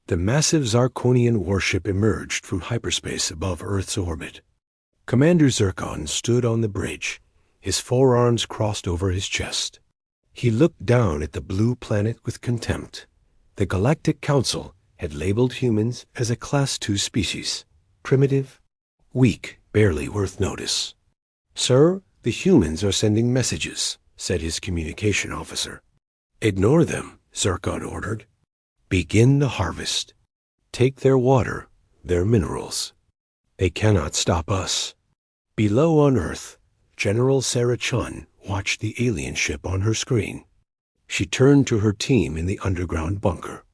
The massive Zarkonian warship emerged from hyperspace above Earth's orbit. Commander Zircon stood on the bridge, his forearms crossed over his chest. He looked down at the blue planet with contempt. The Galactic Council had labeled humans as a Class II species, primitive, weak, barely worth notice. "Sir, the humans are sending messages," said his communication officer. "Ignore them," Zircon ordered. "Begin the harvest. Take their water, their minerals. They cannot stop us." Below on Earth, General Sarah Chun watched the alien ship on her screen. She turned to her team in the underground bunker.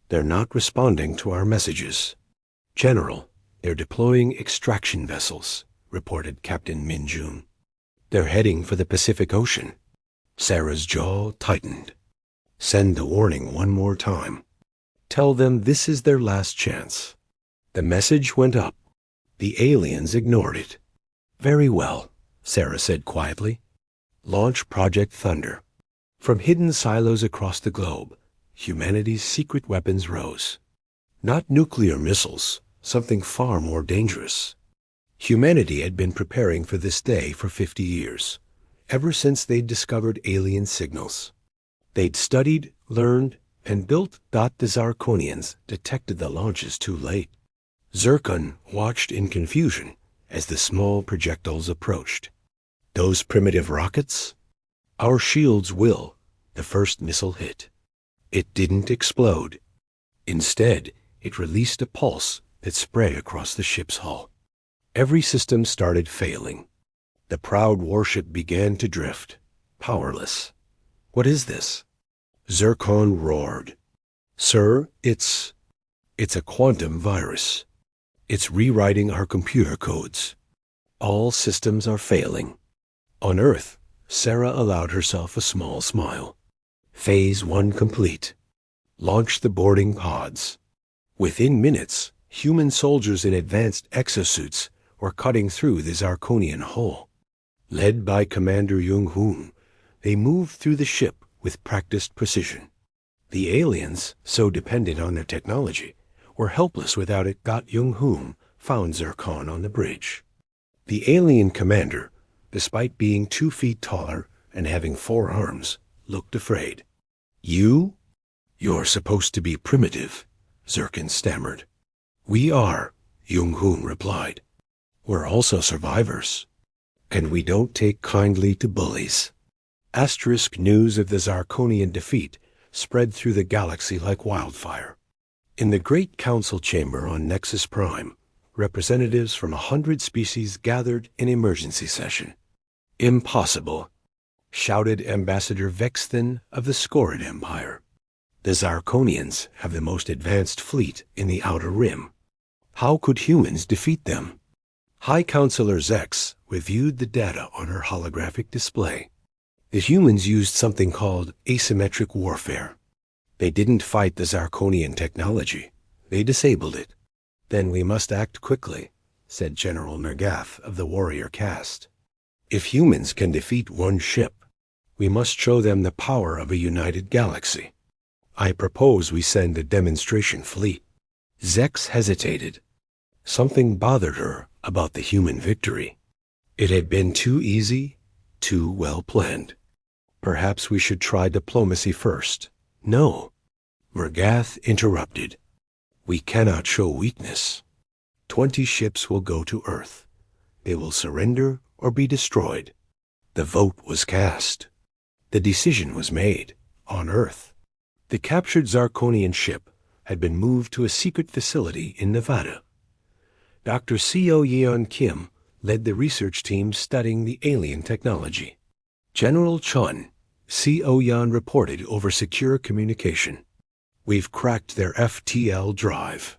"They're not responding to our messages." "General, they're deploying extraction vessels," reported Captain Min Jun. "They're heading for the Pacific Ocean." Sarah's jaw tightened. "Send the warning one more time. Tell them this is their last chance." The message went up. The aliens ignored it. "Very well," Sarah said quietly. "Launch Project Thunder." From hidden silos across the globe, humanity's secret weapons rose. Not nuclear missiles, something far more dangerous. Humanity had been preparing for this day for 50 years, ever since they'd discovered alien signals. They'd studied, learned, and built. The Zarkonians detected the launches too late. Zircon watched in confusion as the small projectiles approached. "Those primitive rockets?" "Our shields will." The first missile hit. It didn't explode. Instead, it released a pulse that spread across the ship's hull. Every system started failing. The proud warship began to drift, powerless. "What is this?" Zircon roared. "Sir, it's a quantum virus. It's rewriting our computer codes. All systems are failing." On Earth, Sarah allowed herself a small smile. Phase 1 complete. Launch the boarding pods. Within minutes, human soldiers in advanced exosuits were cutting through the Zarkonian hull. Led by Commander Jung-hoon, they moved through the ship with practiced precision. The aliens, so dependent on their technology, were helpless without it. Jung-hoon found Zircon on the bridge. The alien commander, despite being 2 feet taller and having 4 arms, looked afraid. You're supposed to be primitive," Zircon stammered. "We are," Jung-hoon replied. "We're also survivors. And we don't take kindly to bullies." Asterisk news of the Zarkonian defeat spread through the galaxy like wildfire. In the Great Council chamber on Nexus Prime, representatives from 100 species gathered in emergency session. "Impossible," shouted Ambassador Vexthan of the Scorid Empire. "The Zarkonians have the most advanced fleet in the Outer Rim. How could humans defeat them?" High Counselor Zex reviewed the data on her holographic display. The humans used something called asymmetric warfare. They didn't fight the Zarkonian technology. They disabled it. "Then we must act quickly," said General Nergath of the warrior caste. "If humans can defeat one ship, we must show them the power of a united galaxy. I propose we send a demonstration fleet." Zex hesitated. Something bothered her about the human victory. It had been too easy, too well planned. "Perhaps we should try diplomacy first." "No," Nergath interrupted. "We cannot show weakness. 20 ships will go to Earth. They will surrender or be destroyed." The vote was cast. The decision was made on Earth. The captured Zarkonian ship had been moved to a secret facility in Nevada. Dr. Seo Yeon Kim led the research team studying the alien technology. General Chun, Seo Yeon reported over secure communication. "We've cracked their FTL drive.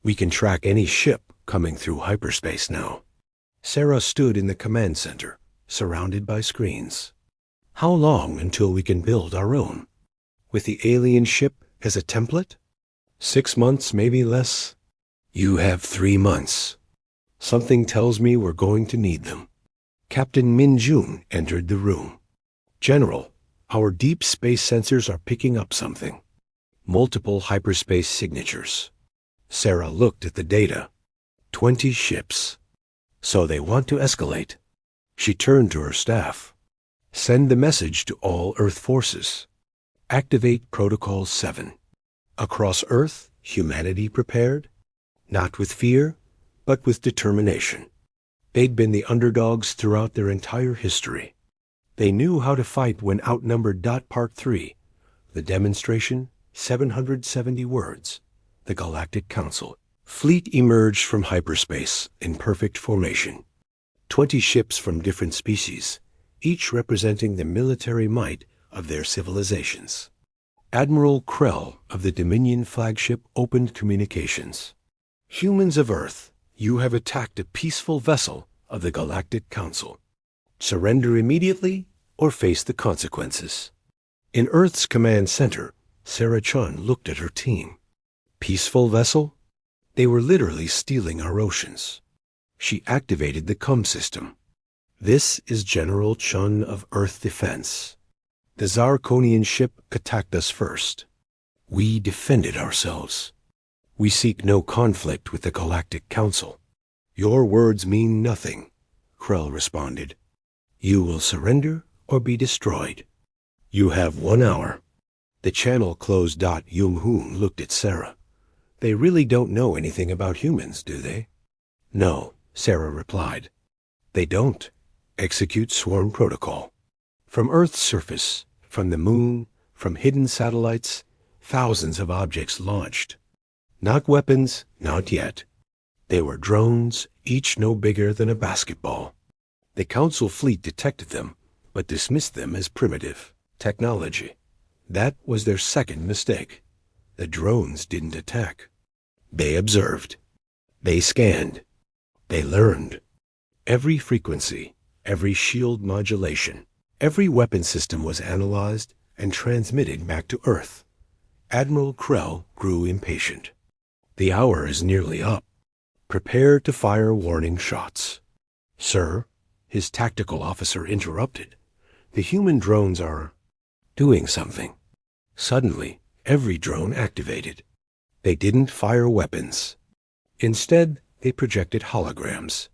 We can track any ship coming through hyperspace now." Sarah stood in the command center, surrounded by screens. "How long until we can build our own? With the alien ship as a template?" 6 months, maybe less." "You have 3 months. Something tells me we're going to need them." Captain Min Jun entered the room. "General, our deep space sensors are picking up something." multiple hyperspace signatures. Sarah looked at the data. 20 ships. So they want to escalate. She turned to her staff. Send the message to all Earth forces. Activate Protocol 7. Across Earth, humanity prepared? Not with fear, but with determination. They'd been the underdogs throughout their entire history. They knew how to fight when outnumbered. Part 3. The demonstration, 770 words. The Galactic Council. Fleet emerged from hyperspace in perfect formation. 20 ships from different species, each representing the military might of their civilizations. Admiral Krell of the Dominion flagship opened communications. Humans of Earth, you have attacked a peaceful vessel of the Galactic Council. Surrender immediately or face the consequences. In Earth's command center, Sarah Chun looked at her team. Peaceful vessel? They were literally stealing our oceans. She activated the CUM system. This is General Chun of Earth Defense. The Zarkonian ship attacked us first. We defended ourselves. We seek no conflict with the Galactic Council. Your words mean nothing, Krell responded. You will surrender or be destroyed. You have 1 hour. The channel closed. Jung-hoon looked at Sarah. They really don't know anything about humans, do they? No, Sarah replied. They don't. Execute swarm protocol. From Earth's surface, from the moon, from hidden satellites, thousands of objects launched. Not weapons, not yet. They were drones, each no bigger than a basketball. The Council fleet detected them, but dismissed them as primitive technology. That was their second mistake. The drones didn't attack. They observed. They scanned. They learned. Every frequency, every shield modulation, every weapon system was analyzed and transmitted back to Earth. Admiral Krell grew impatient. The hour is nearly up. Prepare to fire warning shots. Sir, his tactical officer interrupted. The human drones are doing something. Suddenly, every drone activated. They didn't fire weapons. Instead, they projected holograms.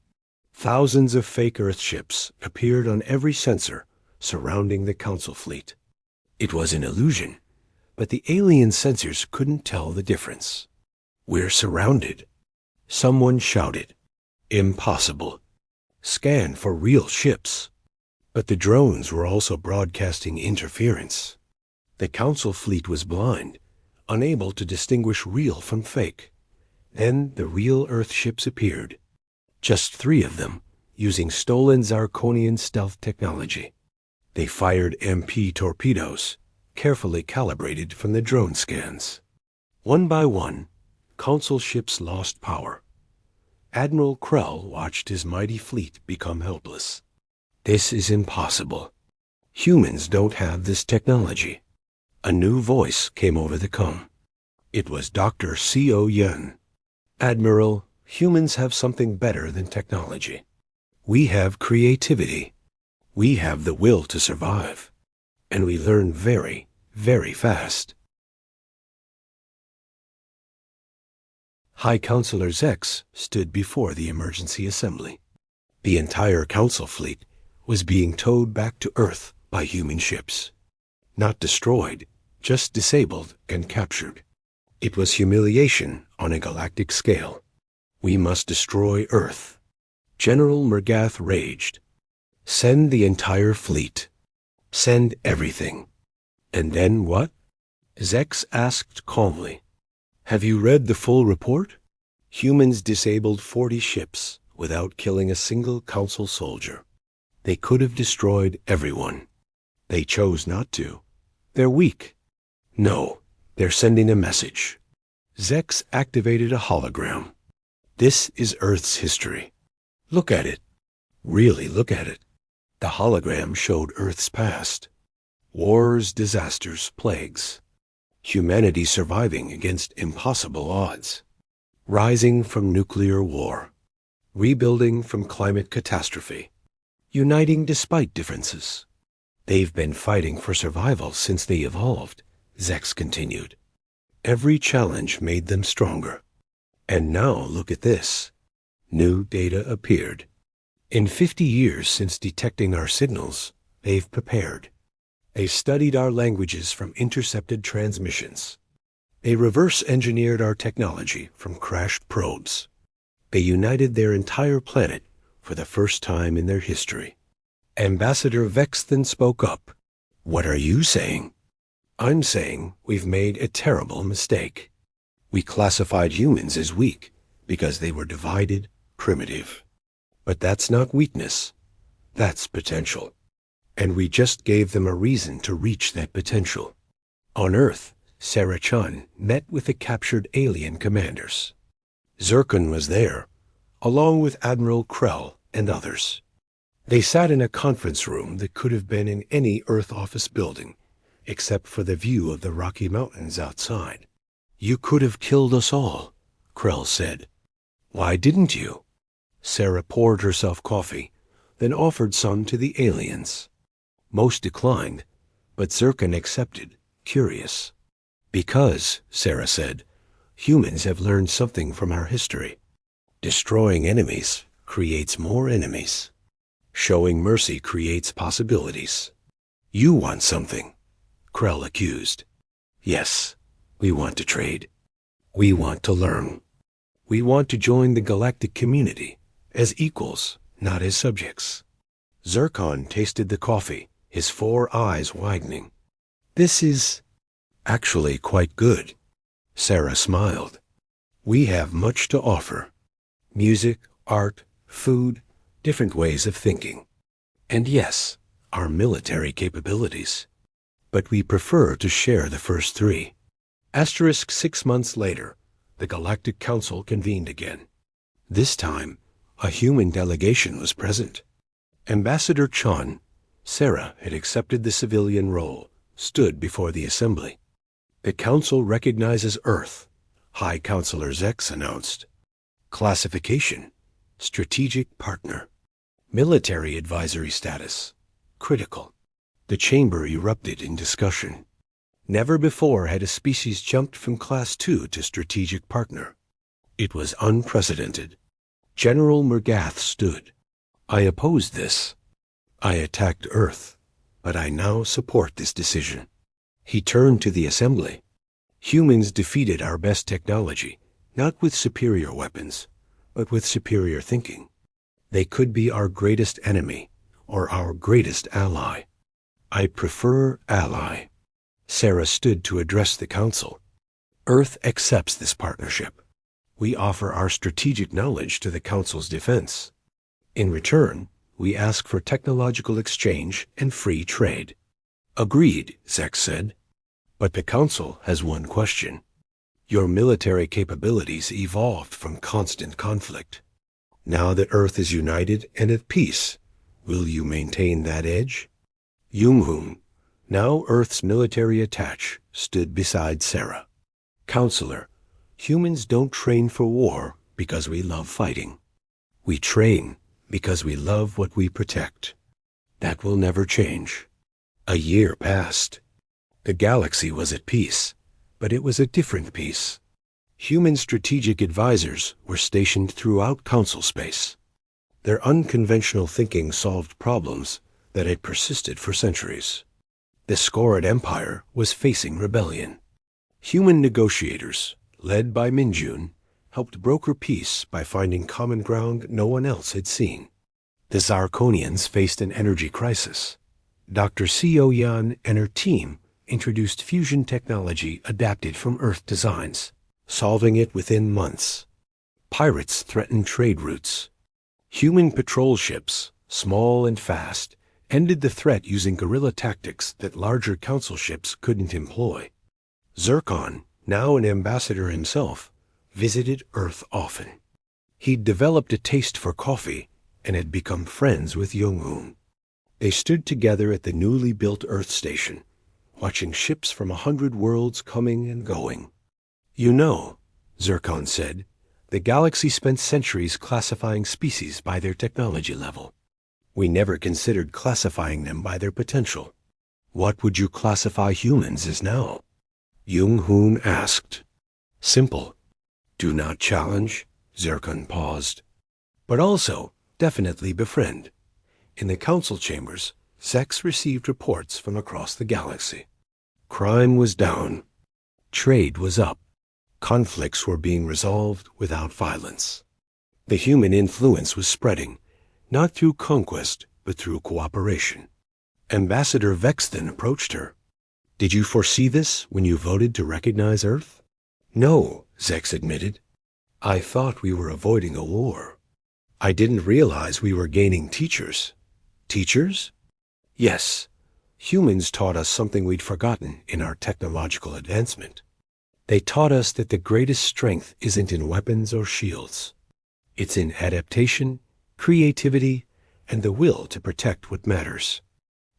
Thousands of fake Earth ships appeared on every sensor surrounding the Council fleet. It was an illusion, but the alien sensors couldn't tell the difference. We're surrounded. Someone shouted. Impossible. Scan for real ships. But the drones were also broadcasting interference. The Council fleet was blind, unable to distinguish real from fake. Then the real Earth ships appeared. Just 3 of them, using stolen Zarkonian stealth technology. They fired MP torpedoes, carefully calibrated from the drone scans. One by one, Council ships lost power. Admiral Krell watched his mighty fleet become helpless. This is impossible. Humans don't have this technology. A new voice came over the CUM. It was Dr. C.O. Yun. Admiral, humans have something better than technology. We have creativity. We have the will to survive. And we learn very, very fast. High Counselor Zex stood before the emergency assembly. The entire Council fleet was being towed back to Earth by human ships. Not destroyed, just disabled and captured. It was humiliation on a galactic scale. We must destroy Earth. General Murgath raged. Send the entire fleet. Send everything. And then what? Zex asked calmly. Have you read the full report? Humans disabled 40 ships without killing a single Council soldier. They could have destroyed everyone. They chose not to. They're weak. No, they're sending a message. Zex activated a hologram. This is Earth's history. Look at it. Really look at it. The hologram showed Earth's past. Wars, disasters, plagues. Humanity surviving against impossible odds. Rising from nuclear war. Rebuilding from climate catastrophe. Uniting despite differences. They've been fighting for survival since they evolved, Zex continued. Every challenge made them stronger. And now look at this. New data appeared. In 50 years since detecting our signals, they've prepared. They studied our languages from intercepted transmissions. They reverse-engineered our technology from crashed probes. They united their entire planet for the first time in their history. Ambassador Vex then spoke up. What are you saying? I'm saying we've made a terrible mistake. We classified humans as weak because they were divided, primitive. But that's not weakness. That's potential. And we just gave them a reason to reach that potential. On Earth, Sarah Chun met with the captured alien commanders. Zircon was there, along with Admiral Krell and others. They sat in a conference room that could have been in any Earth office building, except for the view of the Rocky Mountains outside. You could have killed us all, Krell said. Why didn't you? Sarah poured herself coffee, then offered some to the aliens. Most declined, but Zircon accepted, curious. Because, Sarah said, humans have learned something from our history. Destroying enemies creates more enemies. Showing mercy creates possibilities. You want something, Krell accused. Yes, we want to trade. We want to learn. We want to join the galactic community as equals, not as subjects. Zircon tasted the coffee, his 4 eyes widening. This is actually quite good. Sarah smiled. We have much to offer. Music, art, food, different ways of thinking. And yes, our military capabilities. But we prefer to share the first 3. 6 months later, the Galactic Council convened again. This time, a human delegation was present. Ambassador Chun, Sarah had accepted the civilian role, stood before the assembly. The council recognizes Earth, High Counselor Zex announced. Classification, strategic partner. Military advisory status, critical. The chamber erupted in discussion. Never before had a species jumped from Class 2 to strategic partner. It was unprecedented. General Murgath stood. I opposed this. I attacked Earth, but I now support this decision. He turned to the assembly. Humans defeated our best technology, not with superior weapons, but with superior thinking. They could be our greatest enemy or our greatest ally. I prefer ally. Sarah stood to address the council. Earth accepts this partnership. We offer our strategic knowledge to the council's defense. In return, we ask for technological exchange and free trade. Agreed, Zex said. But the council has one question. Your military capabilities evolved from constant conflict. Now that Earth is united and at peace, will you maintain that edge? Jung-hoon, now Earth's military attaché, stood beside Sarah. Counselor, humans don't train for war because we love fighting. We train because we love what we protect. That will never change. A year passed. The galaxy was at peace, but it was a different peace. Human strategic advisors were stationed throughout council space. Their unconventional thinking solved problems that had persisted for centuries. The Scorid Empire was facing rebellion. Human negotiators, led by Minjun, helped broker peace by finding common ground no one else had seen. The Zarkonians faced an energy crisis. Dr. Seo Yan and her team introduced fusion technology adapted from Earth designs, solving it within months. Pirates threatened trade routes. Human patrol ships, small and fast, ended the threat using guerrilla tactics that larger council ships couldn't employ. Zircon, now an ambassador himself, visited Earth often. He'd developed a taste for coffee and had become friends with Jung-hoon. They stood together at the newly built Earth station, watching ships from 100 worlds coming and going. You know, Zircon said, the galaxy spent centuries classifying species by their technology level. We never considered classifying them by their potential. What would you classify humans as now? Jung-hoon asked. Simple. Do not challenge, Zircon paused. But also, definitely befriend. In the council chambers, Zex received reports from across the galaxy. Crime was down. Trade was up. Conflicts were being resolved without violence. The human influence was spreading, not through conquest, but through cooperation. Ambassador Vexton approached her. Did you foresee this when you voted to recognize Earth? No, Zex admitted. I thought we were avoiding a war. I didn't realize we were gaining teachers. Teachers? Yes. Humans taught us something we'd forgotten in our technological advancement. They taught us that the greatest strength isn't in weapons or shields. It's in adaptation, creativity, and the will to protect what matters.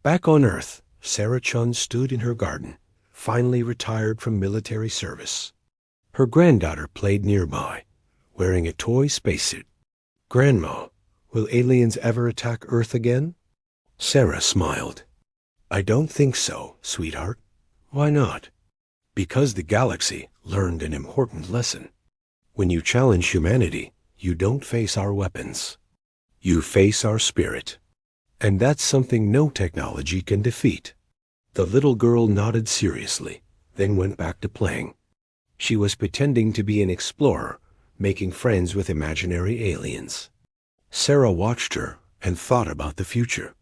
Back on Earth, Sarah Chun stood in her garden, finally retired from military service. Her granddaughter played nearby, wearing a toy spacesuit. Grandma, will aliens ever attack Earth again? Sarah smiled. I don't think so, sweetheart. Why not? Because the galaxy learned an important lesson. When you challenge humanity, you don't face our weapons. You face our spirit. And that's something no technology can defeat. The little girl nodded seriously, then went back to playing. She was pretending to be an explorer, making friends with imaginary aliens. Sarah watched her and thought about the future.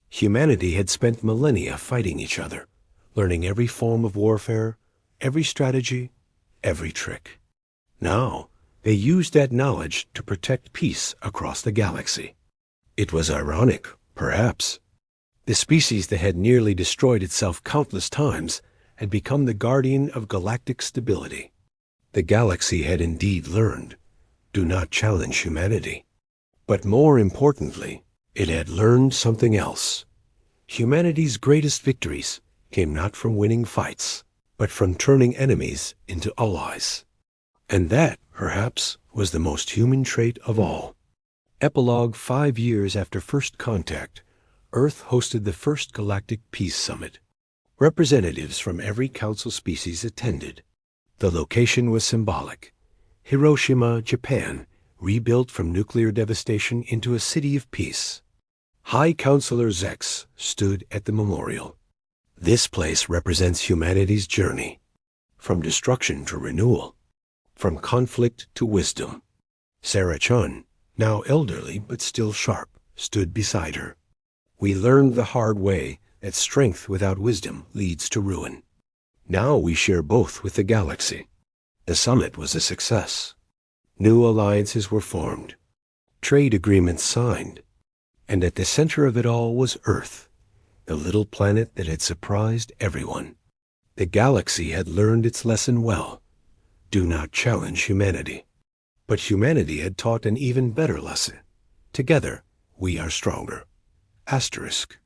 Humanity had spent millennia fighting each other, learning every form of warfare, every strategy, every trick. Now, they used that knowledge to protect peace across the galaxy. It was ironic, perhaps. The species that had nearly destroyed itself countless times had become the guardian of galactic stability. The galaxy had indeed learned, do not challenge humanity. But more importantly, it had learned something else. Humanity's greatest victories came not from winning fights, but from turning enemies into allies. And that, perhaps, was the most human trait of all. Epilogue 5 years after first contact, Earth hosted the first Galactic Peace Summit. Representatives from every council species attended. The location was symbolic. Hiroshima, Japan, rebuilt from nuclear devastation into a city of peace. High Counselor Zex stood at the memorial. This place represents humanity's journey, from destruction to renewal, from conflict to wisdom. Sarah Chun, now elderly but still sharp, stood beside her. We learned the hard way that strength without wisdom leads to ruin. Now we share both with the galaxy. The summit was a success. New alliances were formed, trade agreements signed, and at the center of it all was Earth, the little planet that had surprised everyone. The galaxy had learned its lesson well. Do not challenge humanity. But humanity had taught an even better lesson. Together, we are stronger. Asterisk.